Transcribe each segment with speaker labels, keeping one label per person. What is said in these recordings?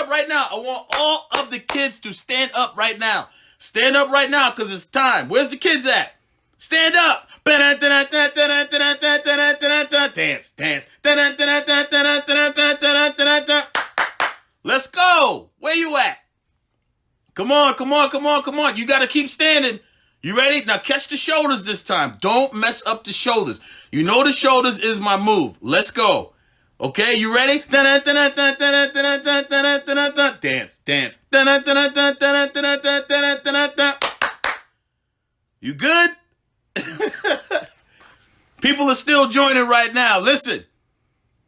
Speaker 1: up right now. I want all of the kids to stand up right now. Stand up right now because it's time. Where's the kids at? Stand up. Dance, dance. Let's go. Where you at? Come on. You got to keep standing. You ready? Now catch the shoulders this time. Don't mess up the shoulders. You know the shoulders is my move. Let's go. Okay, you ready? Dance. You good? People are still joining right now. Listen,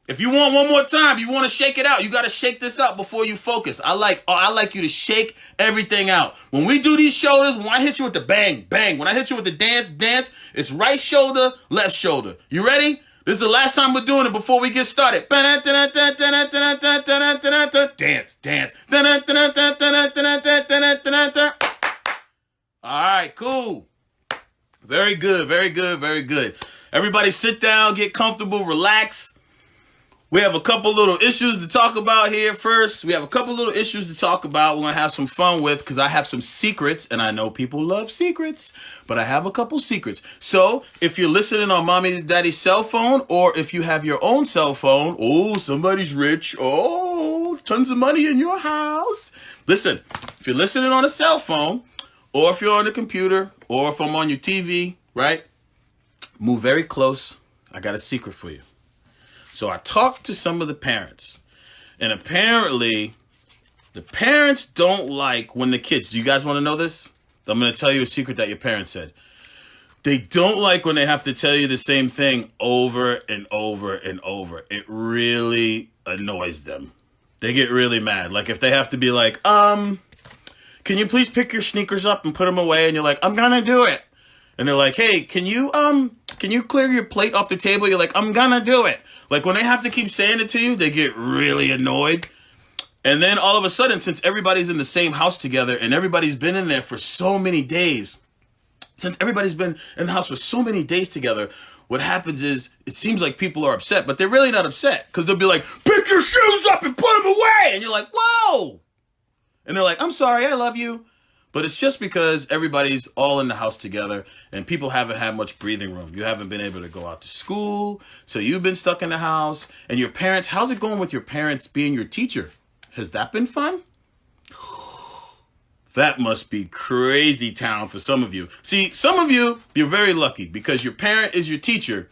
Speaker 1: if you want one more time, you want to shake it out, you got to shake this out before you focus. I like you to shake everything out. When we do these shoulders, when I hit you with the bang, bang, when I hit you with the dance, it's right shoulder, left shoulder. You ready? This is the last time we're doing it before we get started. Dance. All right, cool. Very good. Everybody sit down, get comfortable, relax. We have a couple little issues to talk about here first. We're going to have some fun with because I have some secrets, and I know people love secrets, but I have a couple secrets. So if you're listening on mommy and daddy's cell phone, or if you have your own cell phone, oh, somebody's rich, oh, tons of money in your house. Listen, if you're listening on a cell phone, or if you're on the computer, or if I'm on your TV, right? Move very close. I got a secret for you. So I talked to some of the parents, and apparently the parents don't like when the kids, do you guys want to know this? I'm going to tell you a secret that your parents said. They don't like when they have to tell you the same thing over and over and over. It really annoys them. They get really mad. Like if they have to be like, can you please pick your sneakers up and put them away? And you're like, I'm going to do it. And they're like, hey, can you clear your plate off the table? You're like, I'm going to do it. Like when they have to keep saying it to you, they get really annoyed. And then all of a sudden, since everybody's in the same house together and everybody's been in there for so many days, since everybody's been in the house for so many days together, what happens is it seems like people are upset, but they're really not upset because they'll be like, pick your shoes up and put them away. And you're like, whoa. And they're like, I'm sorry, I love you. But it's just because everybody's all in the house together and people haven't had much breathing room. You haven't been able to go out to school. So you've been stuck in the house. And your parents, how's it going with your parents being your teacher? Has that been fun? That must be crazy town for some of you. See, some of you, you're very lucky because your parent is your teacher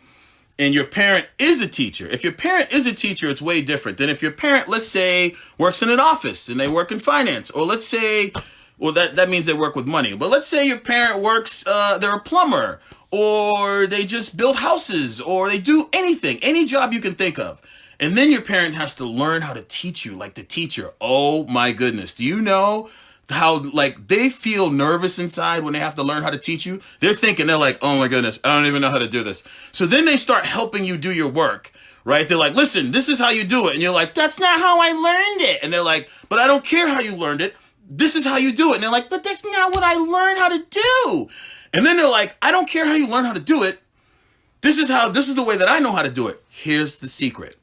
Speaker 1: and your parent is a teacher. If your parent is a teacher, it's way different than if your parent, let's say, works in an office and they work in finance. Or let's say... well, that means they work with money. But let's say your parent works, they're a plumber, or they just build houses, or they do anything, any job you can think of. And then your parent has to learn how to teach you, like the teacher. Oh my goodness. Do you know how, like, they feel nervous inside when they have to learn how to teach you? They're thinking, they're like, oh my goodness, I don't even know how to do this. So then they start helping you do your work, right? They're like, listen, this is how you do it. And you're like, that's not how I learned it. And they're like, but I don't care how you learned it. This is how you do it. And they're like, but that's not what I learned how to do. And then they're like, I don't care how you learn how to do it. This is the way that I know how to do it. Here's the secret.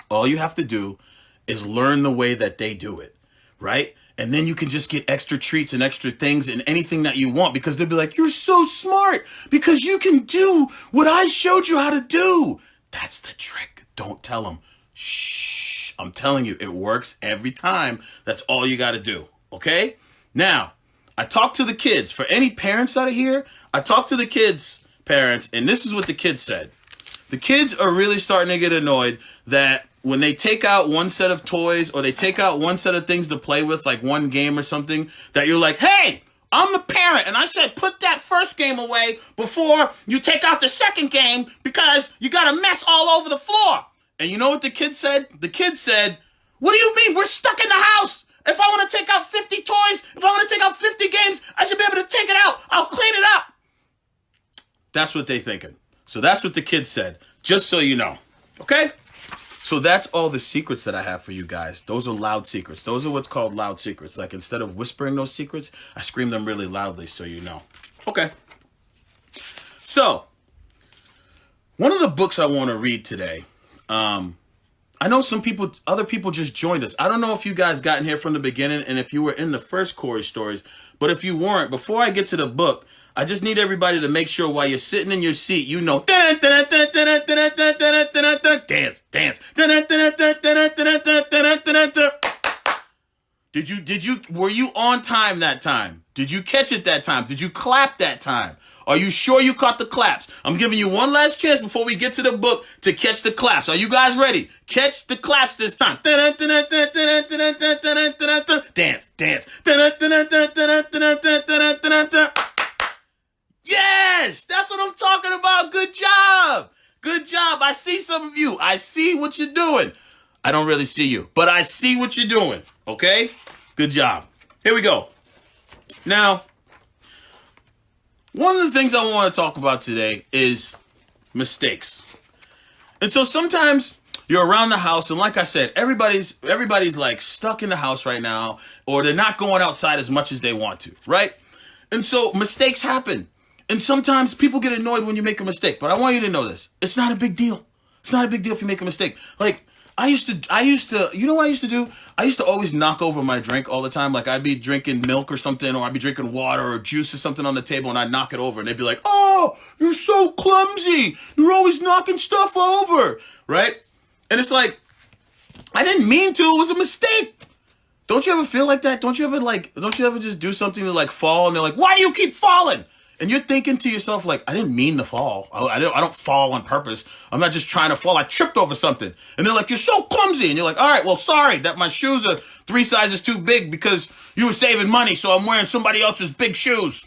Speaker 1: All you have to do is learn the way that they do it, right? And then you can just get extra treats and extra things and anything that you want because they'll be like, you're so smart because you can do what I showed you how to do. That's the trick. Don't tell them. Shh. I'm telling you, it works every time. That's all you got to do. Okay? Now, I talked to the kids. For any parents out of here, I talked to the kids' parents, and this is what the kids said. The kids are really starting to get annoyed that when they take out one set of toys or they take out one set of things to play with, like one game or something, that you're like, hey, I'm the parent, and I said put that first game away before you take out the second game because you got a mess all over the floor. And you know what the kid said? The kid said, what do you mean? We're stuck in the house. If I want to take out 50 toys, if I want to take out 50 games, I should be able to take it out. I'll clean it up. That's what they're thinking. So that's what the kid said, just so you know. Okay? So that's all the secrets that I have for you guys. Those are loud secrets. Those are what's called loud secrets. Like instead of whispering those secrets, I scream them really loudly so you know. Okay. So, one of the books I want to read today, I know other people just joined us. I don't know if you guys got in here from the beginning and if you were in the first Corey stories, but if you weren't, before I get to the book, I just need everybody to make sure while you're sitting in your seat, you know, dance, dance. Were you on time that time? Did you catch it that time? Did you clap that time? Are you sure you caught the claps? I'm giving you one last chance before we get to the book to catch the claps. Are you guys ready? Catch the claps this time. Dance, dance. Yes, that's what I'm talking about. Good job. Good job. I see some of you. I see what you're doing. I don't really see you, but I see what you're doing. Okay? Good job. Here we go. Now, one of the things I want to talk about today is mistakes. And so sometimes you're around the house, and like I said, everybody's like stuck in the house right now, or they're not going outside as much as they want to, right? And so mistakes happen. And sometimes people get annoyed when you make a mistake, but I want you to know this. It's not a big deal. It's not a big deal if you make a mistake. Like, I used to, you know what I used to do? I used to always knock over my drink all the time. Like, I'd be drinking milk or something, or I'd be drinking water or juice or something on the table, and I'd knock it over, and they'd be like, oh, you're so clumsy. You're always knocking stuff over, right? And it's like, I didn't mean to. It was a mistake. Don't you ever feel like that? Don't you ever just do something to, like, fall, and they're like, why do you keep falling? And you're thinking to yourself, like, I didn't mean to fall. I don't fall on purpose. I'm not just trying to fall. I tripped over something. And they're like, you're so clumsy. And you're like, all right, well, sorry that my shoes are 3 sizes too big because you were saving money, so I'm wearing somebody else's big shoes.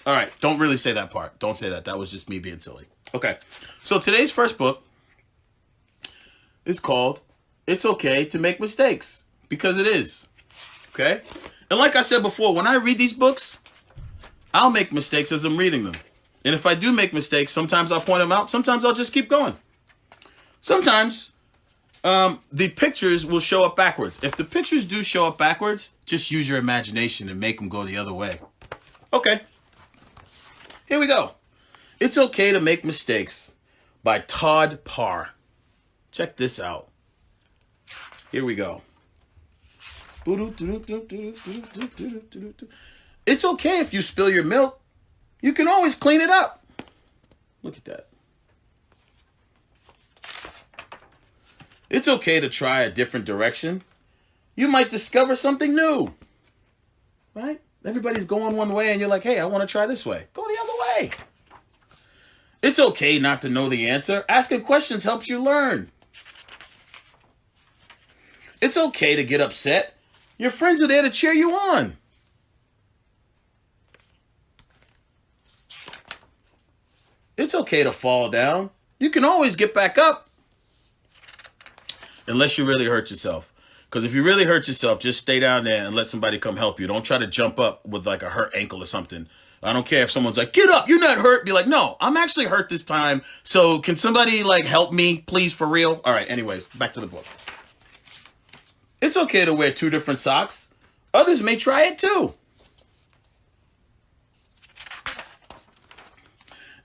Speaker 1: All right, don't really say that part. Don't say that. That was just me being silly. Okay, so today's first book is called It's Okay to Make Mistakes, because it is. Okay? And like I said before, when I read these books, I'll make mistakes as I'm reading them. And if I do make mistakes, sometimes I'll point them out. Sometimes I'll just keep going. Sometimes the pictures will show up backwards. If the pictures do show up backwards, just use your imagination and make them go the other way. Okay. Here we go. It's Okay to Make Mistakes by Todd Parr. Check this out. Here we go. It's okay if you spill your milk. You can always clean it up. Look at that. It's okay to try a different direction. You might discover something new. Right? Everybody's going one way and you're like, hey, I want to try this way. Go the other way. It's okay not to know the answer. Asking questions helps you learn. It's okay to get upset. Your friends are there to cheer you on. It's okay to fall down. You can always get back up. Unless you really hurt yourself. Because if you really hurt yourself, just stay down there and let somebody come help you. Don't try to jump up with like a hurt ankle or something. I don't care if someone's like, get up, you're not hurt. Be like, no, I'm actually hurt this time. So can somebody like help me, please, for real? All right, anyways, back to the book. It's okay to wear 2 different socks. Others may try it too.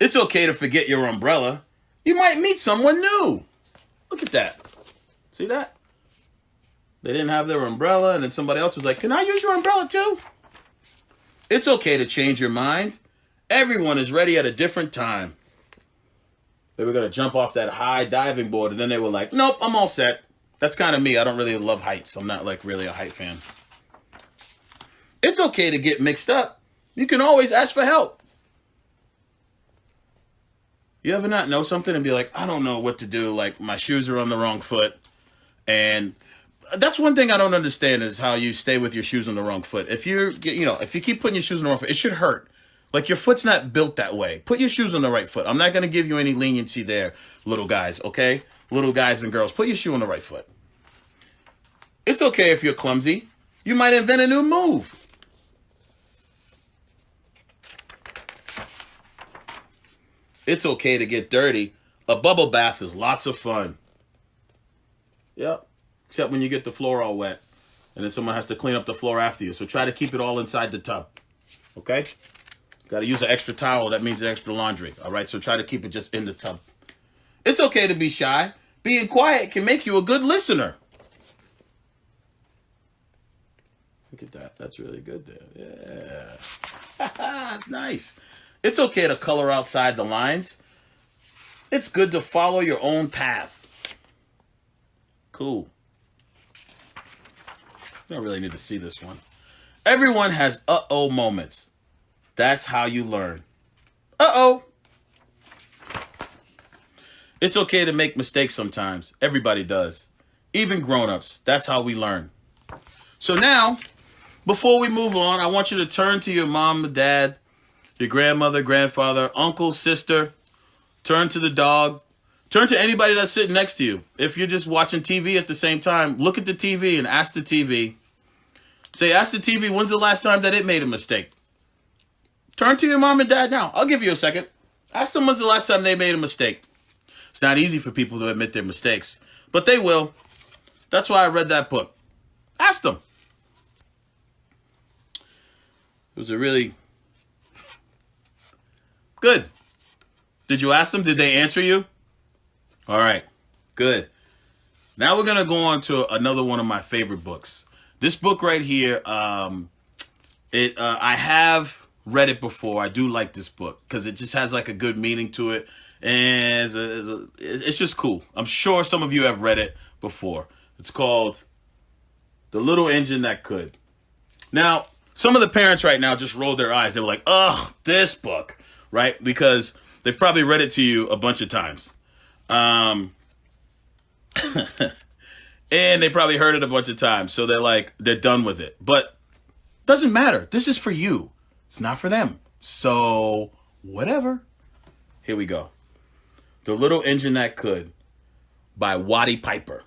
Speaker 1: It's okay to forget your umbrella. You might meet someone new. Look at that. See that? They didn't have their umbrella, and then somebody else was like, can I use your umbrella too? It's okay to change your mind. Everyone is ready at a different time. They were going to jump off that high diving board, and then they were like, nope, I'm all set. That's kind of me. I don't really love heights. I'm not like really a height fan. It's okay to get mixed up. You can always ask for help. You ever not know something and be like, I don't know what to do. Like, my shoes are on the wrong foot. And that's one thing I don't understand is how you stay with your shoes on the wrong foot. If if you keep putting your shoes on the wrong foot, it should hurt. Like, your foot's not built that way. Put your shoes on the right foot. I'm not going to give you any leniency there, little guys, okay? Little guys and girls, put your shoe on the right foot. It's okay if you're clumsy. You might invent a new move. It's okay to get dirty. A bubble bath is lots of fun. Yep. Except when you get the floor all wet. And then someone has to clean up the floor after you. So try to keep it all inside the tub. Okay? Got to use an extra towel. That means an extra laundry. All right? So try to keep it just in the tub. It's okay to be shy. Being quiet can make you a good listener. Look at that. That's really good there. Yeah. That's nice. It's okay to color outside the lines. It's good to follow your own path. Cool. I don't really need to see this one. Everyone has uh-oh moments. That's how you learn. Uh-oh. It's okay to make mistakes sometimes. Everybody does. Even grown-ups. That's how we learn. So now, before we move on, I want you to turn to your mom and dad, your grandmother, grandfather, uncle, sister. Turn to the dog. Turn to anybody that's sitting next to you. If you're just watching TV at the same time, look at the TV and ask the TV. Ask the TV, when's the last time that it made a mistake? Turn to your mom and dad now. I'll give you a second. Ask them when's the last time they made a mistake. It's not easy for people to admit their mistakes, but they will. That's why I read that book. Ask them. It was a really good. Did you ask them? Did they answer you? All right, good. Now we're going to go on to another one of my favorite books. This book right here, I have read it before. I do like this book because it just has like a good meaning to it. And it's just cool. I'm sure some of you have read it before. It's called The Little Engine That Could. Now, some of the parents right now just rolled their eyes. They were like, oh, this book, right? Because they've probably read it to you a bunch of times. And they probably heard it a bunch of times. So they're done with it. But doesn't matter. This is for you. It's not for them. So whatever. Here we go. The Little Engine That Could by Waddy Piper.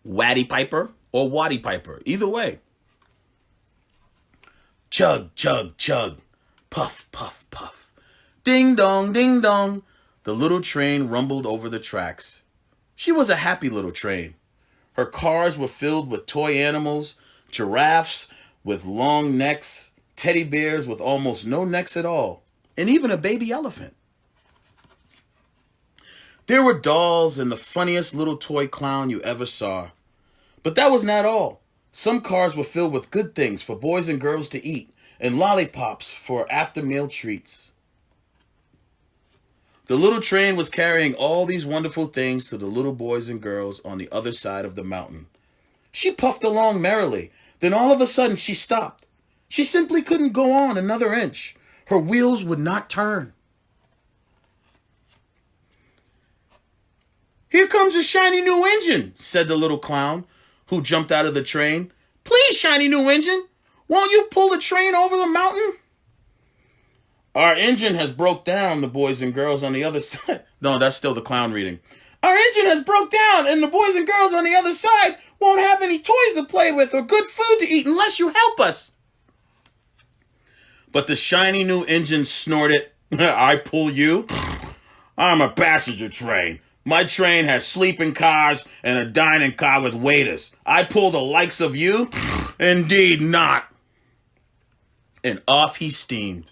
Speaker 1: Waddy Piper or Waddy Piper. Either way. Chug, chug, chug. Puff, puff, puff. Ding dong, ding dong. The little train rumbled over the tracks. She was a happy little train. Her cars were filled with toy animals, giraffes with long necks, teddy bears with almost no necks at all, and even a baby elephant. There were dolls and the funniest little toy clown you ever saw. But that was not all. Some cars were filled with good things for boys and girls to eat, and lollipops for after-meal treats. The little train was carrying all these wonderful things to the little boys and girls on the other side of the mountain. She puffed along merrily. Then all of a sudden she stopped. She simply couldn't go on another inch. Her wheels would not turn. Here comes a shiny new engine, said the little clown, who jumped out of the train. Please, shiny new engine, won't you pull the train over the mountain? Our engine has broke down, the boys and girls on the other side. No, that's still the clown reading. Our engine has broke down, and the boys and girls on the other side won't have any toys to play with or good food to eat unless you help us. But the shiny new engine snorted, I pull you? I'm a passenger train. My train has sleeping cars and a dining car with waiters. I pull the likes of you? Indeed not. And off he steamed.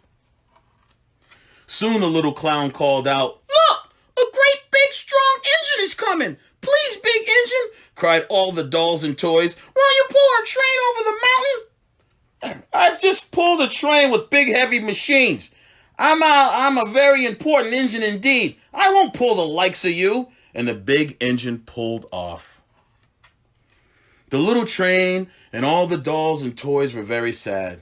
Speaker 1: Soon the little clown called out, Look, a great big strong engine is coming. Please, big engine, cried all the dolls and toys. Won't you pull our train over the mountain? I've just pulled a train with big heavy machines. I'm a very important engine indeed. I won't pull the likes of you. And the big engine pulled off. The little train and all the dolls and toys were very sad.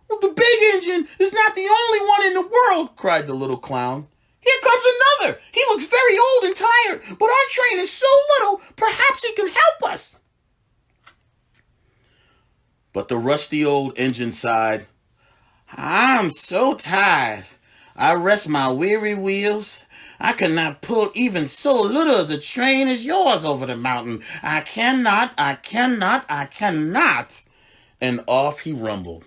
Speaker 1: Well, the big engine is not the only one in the world, cried the little clown. Here comes another. He looks very old and tired, but our train is so little, perhaps he can help us. But the rusty old engine sighed. I'm so tired. I rest my weary wheels. I cannot pull even so little as a train as yours over the mountain. I cannot. And off he rumbled.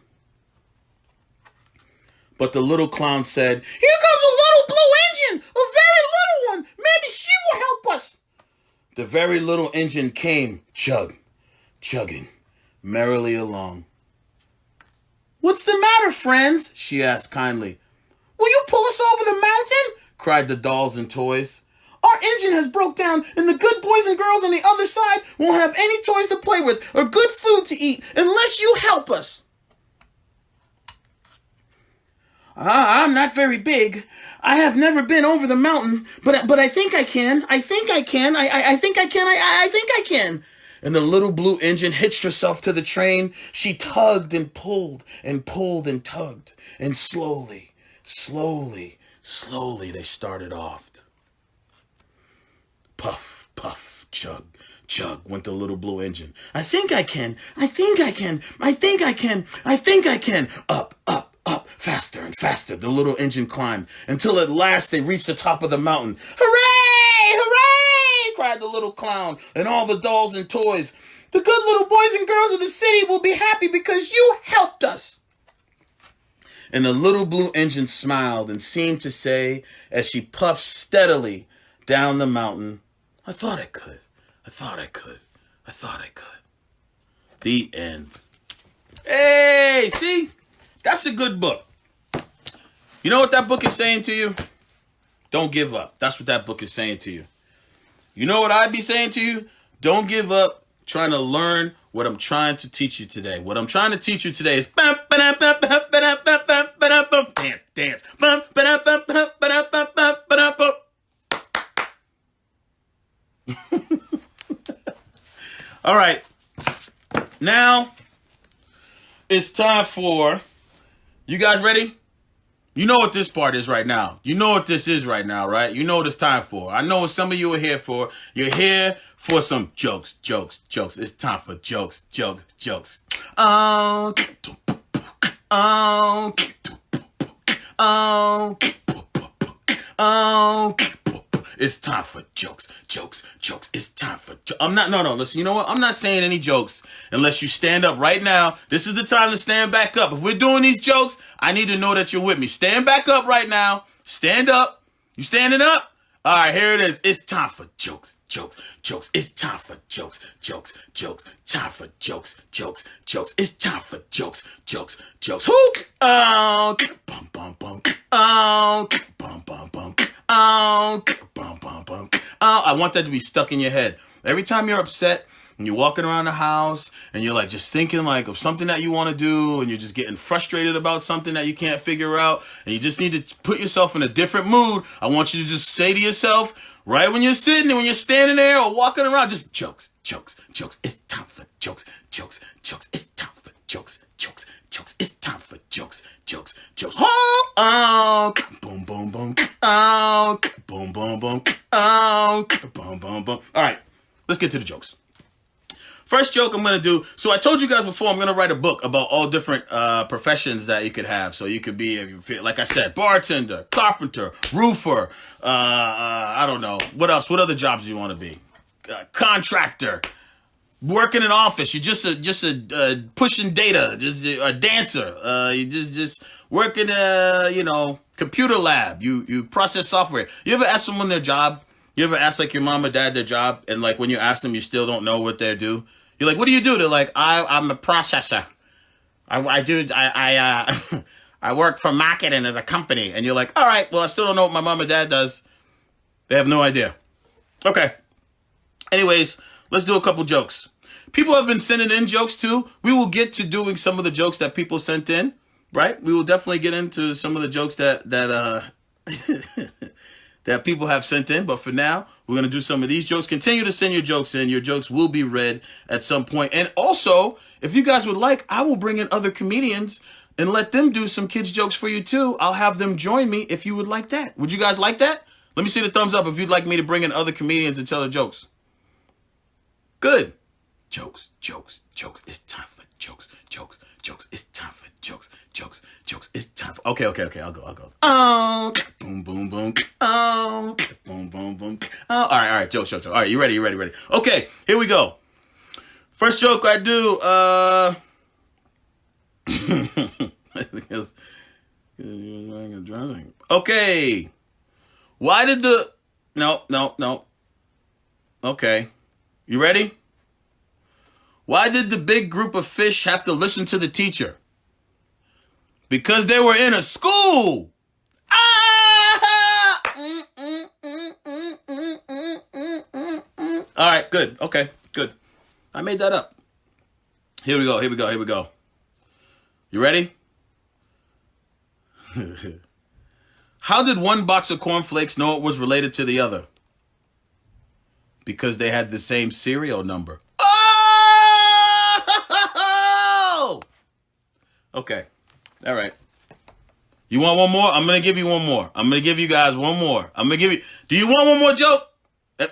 Speaker 1: But the little clown said, Here comes a little blue engine, a very little one. Maybe she will help us. The very little engine came, chugging merrily along. What's the matter, friends? She asked kindly. Will you pull us over the mountain? Cried the dolls and toys. Our engine has broke down, and the good boys and girls on the other side won't have any toys to play with or good food to eat unless you help us. I'm not very big. I have never been over the mountain, but I think I can. I think I can. I think I can. I think I can. And the little blue engine hitched herself to the train. She tugged and pulled and pulled and tugged. And slowly, slowly, slowly they started off. Puff, puff, chug, chug went the little blue engine. I think I can. I think I can. I think I can. I think I can. Up, up, up, faster and faster. The little engine climbed until at last they reached the top of the mountain. Hooray! Hooray! Cried the little clown and all the dolls and toys. The good little boys and girls of the city will be happy because you helped us. And the little blue engine smiled and seemed to say, as she puffed steadily down the mountain, I thought I could. I thought I could. I thought I could. The end. Hey, see? That's a good book. You know what that book is saying to you? Don't give up. That's what that book is saying to you. You know what I'd be saying to you? Don't give up trying to learn what I'm trying to teach you today. What I'm trying to teach you today is dance, dance. All right. Now it's time for, you guys ready? You know what this part is right now. You know what this is right now, right? You know what it's time for. I know what some of you are here for. You're here for some jokes, jokes, jokes. It's time for jokes, jokes, jokes. It's time for jokes, jokes, jokes. It's time for listen, you know what? I'm not saying any jokes unless you stand up right now. This is the time to stand back up. If we're doing these jokes, I need to know that you're with me. Stand back up right now. Stand up. You standing up? All right, here it is. It's time for jokes, jokes, jokes. It's time for jokes, jokes, jokes. Time for jokes, jokes, jokes. It's time for jokes, jokes, jokes. Hook! Oh, bum, bum, bum. Oh, bum, bum, bum. Oh, bum, bum, bum. Oh, I want that to be stuck in your head. Every time you're upset and you're walking around the house and you're like just thinking like of something that you want to do and you're just getting frustrated about something that you can't figure out and you just need to put yourself in a different mood, I want you to just say to yourself, right when you're sitting and when you're standing there or walking around, just jokes, jokes, jokes. It's time for jokes, jokes, jokes. It's time for jokes, jokes, jokes. It's time for jokes, jokes, jokes. Oh, boom, boom, boom. Oh, boom, boom, boom. Oh, boom, boom, boom. All right, let's get to the jokes. First joke I'm going to do. So I told you guys before, I'm going to write a book about all different professions that you could have. So you could be, like I said, bartender, carpenter, roofer. I don't know. What else? What other jobs do you want to be? Contractor. Work in an office. You're just a pushing data. Just a dancer. You just work in a, computer lab. You process software. You ever ask someone their job? You ever ask like your mom or dad their job, and like when you ask them, you still don't know what they do? You're like, what do you do? They're like, I'm a processor. I work for marketing at a company. And you're like, all right, well, I still don't know what my mom or dad does. They have no idea. Okay. Anyways, let's do a couple jokes. People have been sending in jokes too. We will get to doing some of the jokes that people sent in, right? We will definitely get into some of the jokes that that people have sent in. But for now, we're going to do some of these jokes. Continue to send your jokes in. Your jokes will be read at some point. And also, if you guys would like, I will bring in other comedians and let them do some kids' jokes for you too. I'll have them join me if you would like that. Would you guys like that? Let me see the thumbs up if you'd like me to bring in other comedians and tell their jokes. Good. Jokes, jokes, jokes. It's time for jokes, jokes, jokes. It's time for jokes, jokes, jokes. It's time for... Okay. I'll go. Oh, boom, boom, boom. Oh, boom, boom, boom. Oh, all right. Jokes. All right, you ready? Okay, here we go. First joke I do, okay. Why did the... No. Okay. You ready? Why did the big group of fish have to listen to the teacher? Because they were in a school. Ah! good. Okay, good. I made that up. Here we go. You ready? How did one box of cornflakes know it was related to the other? Because they had the same serial number. Oh! Okay. All right. You want one more? I'm going to give you one more. I'm going to give you guys one more. Do you want one more joke?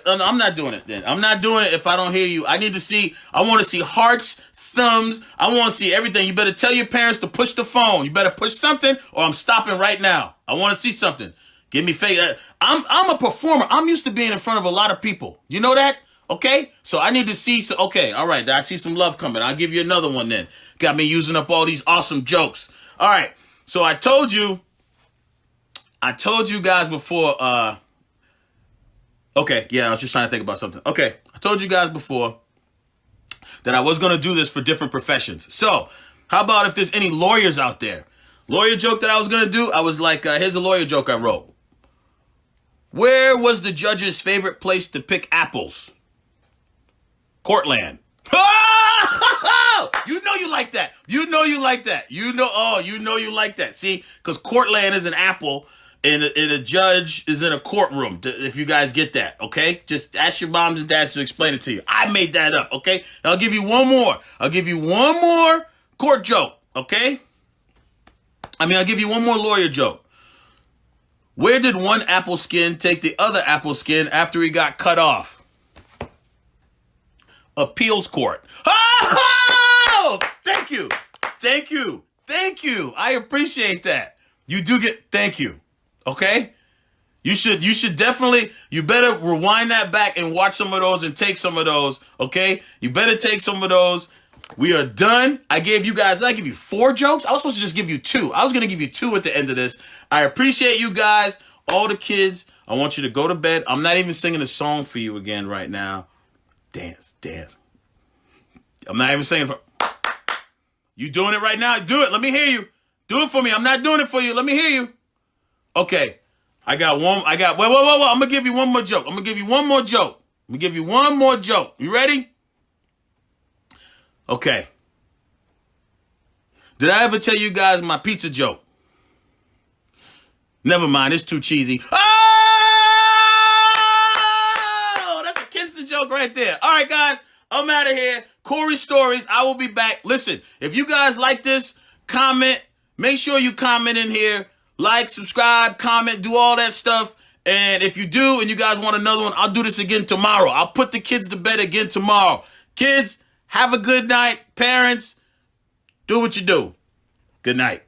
Speaker 1: I'm not doing it then. I'm not doing it if I don't hear you. I want to see hearts, thumbs. I want to see everything. You better tell your parents to push the phone. You better push something or I'm stopping right now. I want to see something. Give me fake. I'm a performer. I'm used to being in front of a lot of people. You know that? Okay? So I need to see. Okay. All right. I see some love coming. I'll give you another one then. Got me using up all these awesome jokes. All right. So I told you guys before, okay, yeah, I was just trying to think about something. Okay, I told you guys before that I was going to do this for different professions. So how about if there's any lawyers out there? Lawyer joke that I was going to do, I was like, here's a lawyer joke I wrote. Where was the judge's favorite place to pick apples? Courtland. You know you like that. You know you like that. You know you like that. See, because Courtland is an apple and a judge is in a courtroom, if you guys get that, okay? Just ask your moms and dads to explain it to you. I made that up, okay? I'll give you one more. I'll give you one more court joke, okay? I'll give you one more lawyer joke. Where did one apple skin take the other apple skin after he got cut off? Appeals court. Oh! Thank you. Thank you. Thank you. I appreciate that. You do get, thank you. Okay? You should definitely, you better rewind that back and watch some of those and take some of those. Okay? You better take some of those. We are done. I gave you 4 jokes? I was supposed to just give you 2. I was going to give you 2 at the end of this. I appreciate you guys. All the kids, I want you to go to bed. I'm not even singing a song for you again right now. Dance. I'm not even singing for... You doing it right now? Do it. Let me hear you. Do it for me. I'm not doing it for you. Let me hear you. Okay. Wait. I'm going to give you one more joke. You ready? Okay. Did I ever tell you guys my pizza joke? Never mind. It's too cheesy. Oh! That's a Kinston joke right there. All right, guys. I'm out of here. Corey Stories. I will be back. Listen, if you guys like this, comment. Make sure you comment in here. Like, subscribe, comment, do all that stuff. And if you do and you guys want another one, I'll do this again tomorrow. I'll put the kids to bed again tomorrow. Kids, have a good night. Parents, do what you do. Good night.